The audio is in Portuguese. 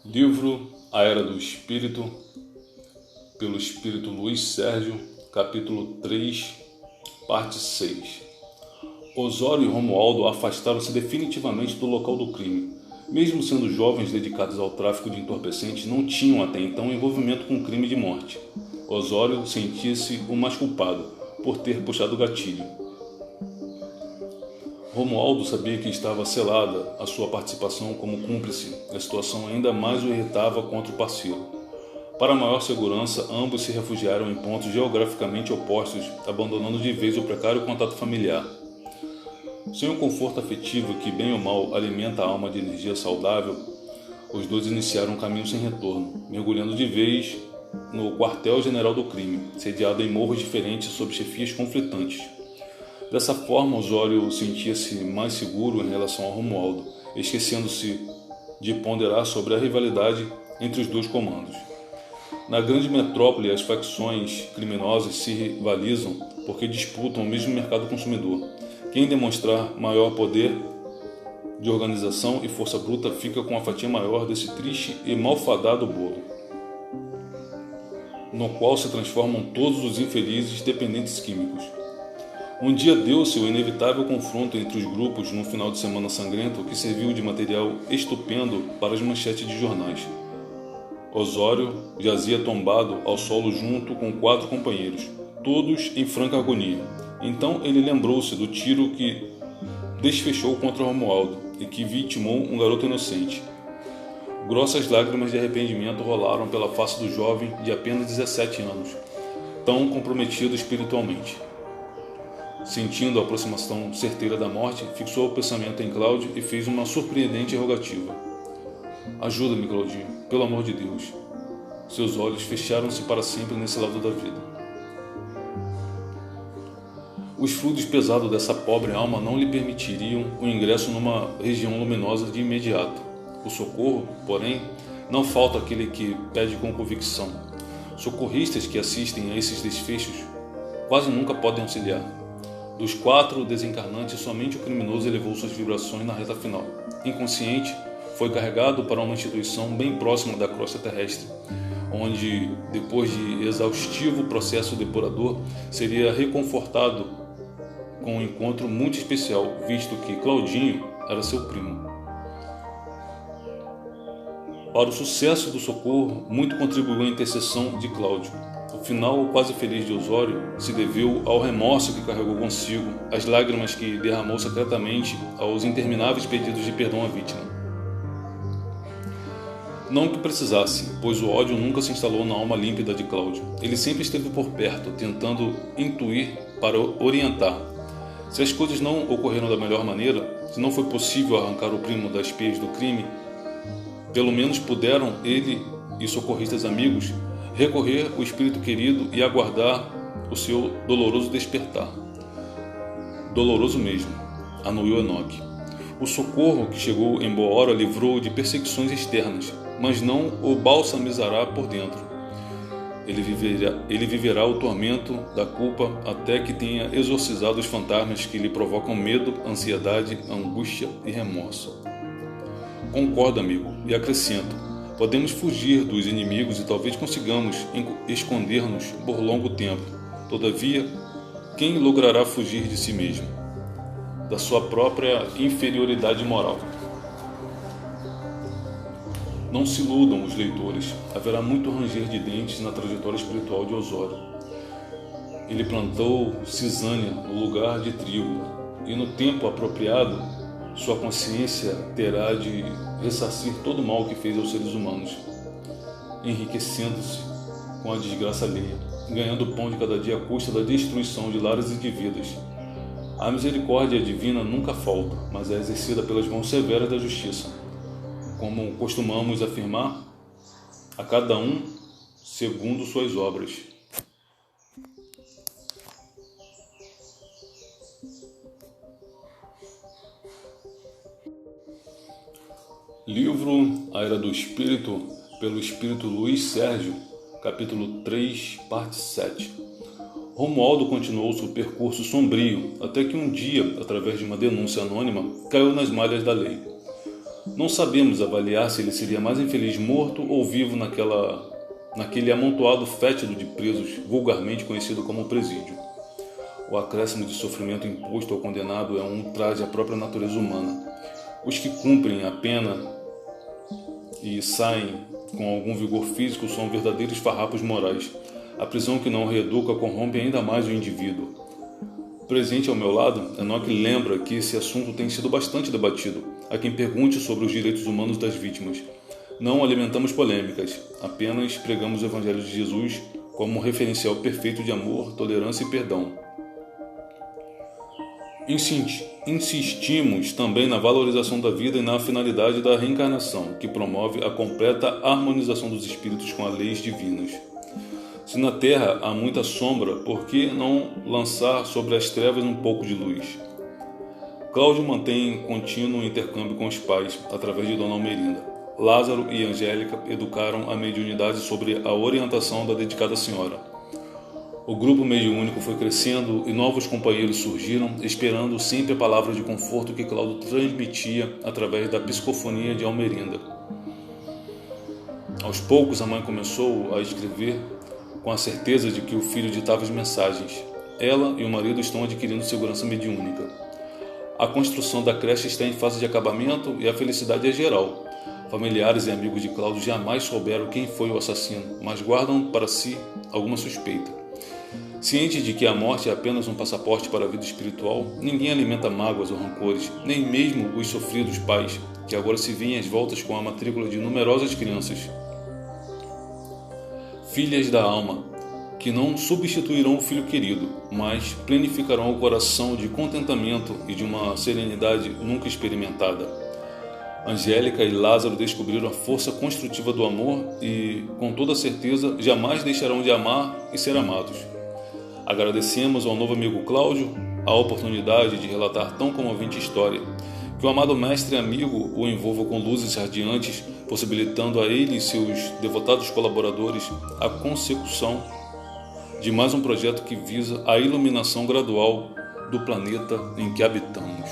Livro A Era do Espírito, pelo Espírito Luiz Sérgio, capítulo 3, parte 6. Osório e Romualdo afastaram-se definitivamente do local do crime. Mesmo sendo jovens dedicados ao tráfico de entorpecentes, não tinham até então envolvimento com crime de morte. Osório sentia-se o mais culpado, por ter puxado o gatilho. Romualdo sabia que estava selada a sua participação como cúmplice. A situação ainda mais o irritava contra o parceiro. Para maior segurança, ambos se refugiaram em pontos geograficamente opostos, abandonando de vez o precário contato familiar. Sem o conforto afetivo que, bem ou mal, alimenta a alma de energia saudável, os dois iniciaram um caminho sem retorno, mergulhando de vez no quartel-general do crime, sediado em morros diferentes sob chefias conflitantes. Dessa forma, Osório sentia-se mais seguro em relação a Romualdo, esquecendo-se de ponderar sobre a rivalidade entre os dois comandos. Na grande metrópole, as facções criminosas se rivalizam porque disputam o mesmo mercado consumidor. Quem demonstrar maior poder de organização e força bruta fica com a fatia maior desse triste e malfadado bolo, no qual se transformam todos os infelizes dependentes químicos. Um dia deu-se o inevitável confronto entre os grupos num final de semana sangrento que serviu de material estupendo para as manchetes de jornais. Osório jazia tombado ao solo junto com 4 companheiros, todos em franca agonia. Então ele lembrou-se do tiro que desfechou contra Romualdo e que vitimou um garoto inocente. Grossas lágrimas de arrependimento rolaram pela face do jovem de apenas 17 anos, tão comprometido espiritualmente. Sentindo a aproximação certeira da morte, fixou o pensamento em Cláudio e fez uma surpreendente rogativa. Ajuda-me, Claudinho, pelo amor de Deus. Seus olhos fecharam-se para sempre nesse lado da vida. Os fluidos pesados dessa pobre alma não lhe permitiriam o ingresso numa região luminosa de imediato. O socorro, porém, não falta aquele que pede com convicção. Socorristas que assistem a esses desfechos quase nunca podem auxiliar. Dos 4 desencarnantes, somente o criminoso elevou suas vibrações na reta final. Inconsciente, foi carregado para uma instituição bem próxima da crosta terrestre, onde, depois de exaustivo processo depurador, seria reconfortado com um encontro muito especial, visto que Claudinho era seu primo. Para o sucesso do socorro, muito contribuiu a intercessão de Cláudio. O final quase feliz de Osório se deveu ao remorso que carregou consigo, às lágrimas que derramou secretamente, aos intermináveis pedidos de perdão à vítima. Não que precisasse, pois o ódio nunca se instalou na alma límpida de Cláudio. Ele sempre esteve por perto, tentando intuir para orientar. Se as coisas não ocorreram da melhor maneira, se não foi possível arrancar o primo das peias do crime, pelo menos puderam ele e socorristas amigos recorrer ao espírito querido e aguardar o seu doloroso despertar. Doloroso mesmo, anuiu Enoque. O socorro que chegou em boa hora livrou-o de perseguições externas, mas não o balsamizará por dentro. Ele viverá o tormento da culpa até que tenha exorcizado os fantasmas que lhe provocam medo, ansiedade, angústia e remorso. Concordo, amigo, e acrescento: podemos fugir dos inimigos e talvez consigamos esconder-nos por longo tempo. Todavia, quem logrará fugir de si mesmo, da sua própria inferioridade moral? Não se iludam os leitores, haverá muito ranger de dentes na trajetória espiritual de Osório. Ele plantou cisânia no lugar de trigo, e no tempo apropriado, sua consciência terá de ressarcir todo o mal que fez aos seres humanos, enriquecendo-se com a desgraça alheia, ganhando o pão de cada dia à custa da destruição de lares e de vidas. A misericórdia divina nunca falta, mas é exercida pelas mãos severas da justiça. Como costumamos afirmar, a cada um segundo suas obras. Livro A Era do Espírito, pelo Espírito Luiz Sérgio, capítulo 3, parte 7. Romualdo continuou seu percurso sombrio, até que um dia, através de uma denúncia anônima, caiu nas malhas da lei. Não sabemos avaliar se ele seria mais infeliz morto ou vivo naquele amontoado fétido de presos, vulgarmente conhecido como presídio. O acréscimo de sofrimento imposto ao condenado é um ultraje à própria natureza humana. Os que cumprem a pena e saem com algum vigor físico são verdadeiros farrapos morais. A prisão que não reeduca corrompe ainda mais o indivíduo. Presente ao meu lado, Enoque lembra que esse assunto tem sido bastante debatido. A quem pergunte sobre os direitos humanos das vítimas. Não alimentamos polêmicas, apenas pregamos o Evangelho de Jesus como um referencial perfeito de amor, tolerância e perdão. Insistimos também na valorização da vida e na finalidade da reencarnação, que promove a completa harmonização dos espíritos com as leis divinas. Se na Terra há muita sombra, por que não lançar sobre as trevas um pouco de luz? Cláudio mantém contínuo intercâmbio com os pais, através de Dona Almerinda. Lázaro e Angélica educaram a mediunidade sobre a orientação da dedicada senhora. O grupo mediúnico foi crescendo e novos companheiros surgiram, esperando sempre a palavra de conforto que Cláudio transmitia através da psicofonia de Almerinda. Aos poucos, a mãe começou a escrever com a certeza de que o filho ditava as mensagens. Ela e o marido estão adquirindo segurança mediúnica. A construção da creche está em fase de acabamento e a felicidade é geral. Familiares e amigos de Cláudio jamais souberam quem foi o assassino, mas guardam para si alguma suspeita. Ciente de que a morte é apenas um passaporte para a vida espiritual, ninguém alimenta mágoas ou rancores, nem mesmo os sofridos pais, que agora se veem às voltas com a matrícula de numerosas crianças. Filhas da alma, que não substituirão o filho querido, mas plenificarão o coração de contentamento e de uma serenidade nunca experimentada. Angélica e Lázaro descobriram a força construtiva do amor e, com toda certeza, jamais deixarão de amar e ser amados. Agradecemos ao novo amigo Cláudio a oportunidade de relatar tão comovente história. Que o amado mestre e amigo o envolva com luzes radiantes, possibilitando a ele e seus devotados colaboradores a consecução de mais um projeto que visa a iluminação gradual do planeta em que habitamos.